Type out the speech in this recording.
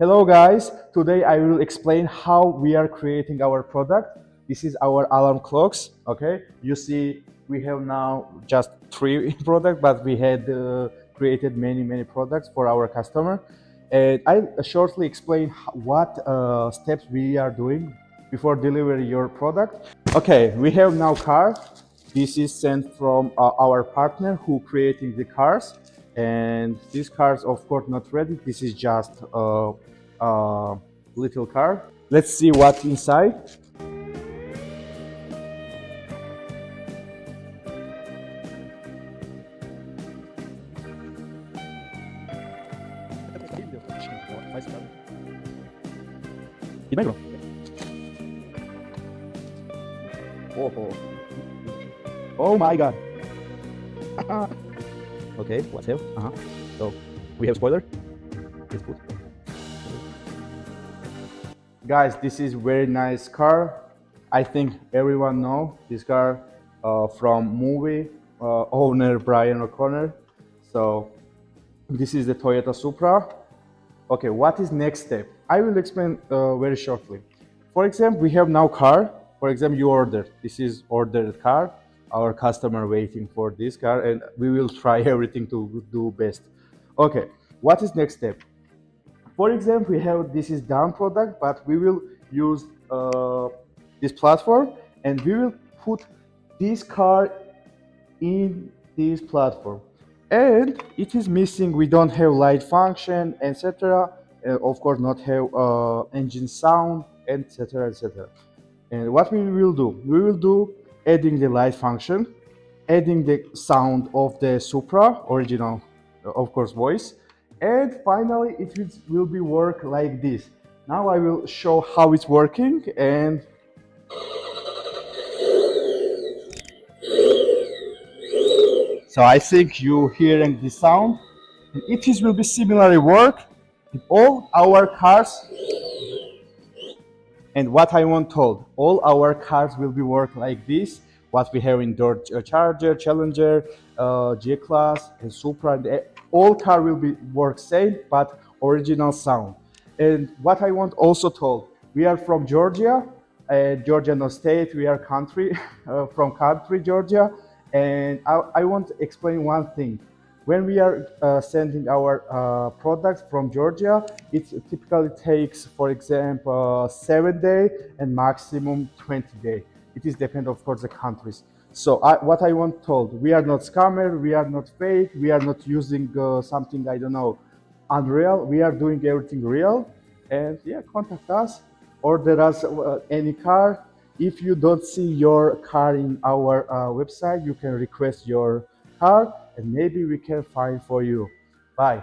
Hello guys, today I will explain how we are creating our product. This is our alarm clocks, okay? You see we have now just three products, but we had created many products for our customer. And I'll shortly explain what steps we are doing before delivering your product. Okay, we have now car. This is sent from our partner who creating the cars, and these cars of course not ready. This is just a little car. Let's see what's inside. Oh my god. Okay, what's here? So we have spoiler. Let's put. Guys, this is very nice car. I think everyone know this car from movie owner Brian O'Connor. So this is the Toyota Supra. Okay, what is next step? I will explain very shortly. For example, we have now car. For example, you ordered. This is ordered car. Our customer waiting for this car, and we will try everything to do best. Okay, what is next step? For example, we have this is done product, but we will use this platform, and we will put this car in this platform. And it is missing. We don't have light function, etc. Of course, not have engine sound, etc. etc. And what we will do? We will do adding the light function, adding the sound of the Supra original, of course, voice, and finally will be work like this. Now I will show how it's working, and so I think you hearing the sound. It is will be similarly work in all our cars. And what I want told, all our cars will be work like this. What we have in Dodge Charger, Challenger, G-Class, and Supra, and all car will be work same, but original sound. And what I want also told, we are from Georgia, Georgia no state. We are country from country Georgia, and I want to explain one thing. When we are sending our products from Georgia, it typically takes, for example, 7 days and maximum 20 days. It is depend, of course, the countries. So what I want told, we are not scammer, we are not fake, we are not using something, I don't know, unreal. We are doing everything real. And yeah, contact us, order us any car. If you don't see your car in our website, you can request your car, and maybe we can find for you. Bye.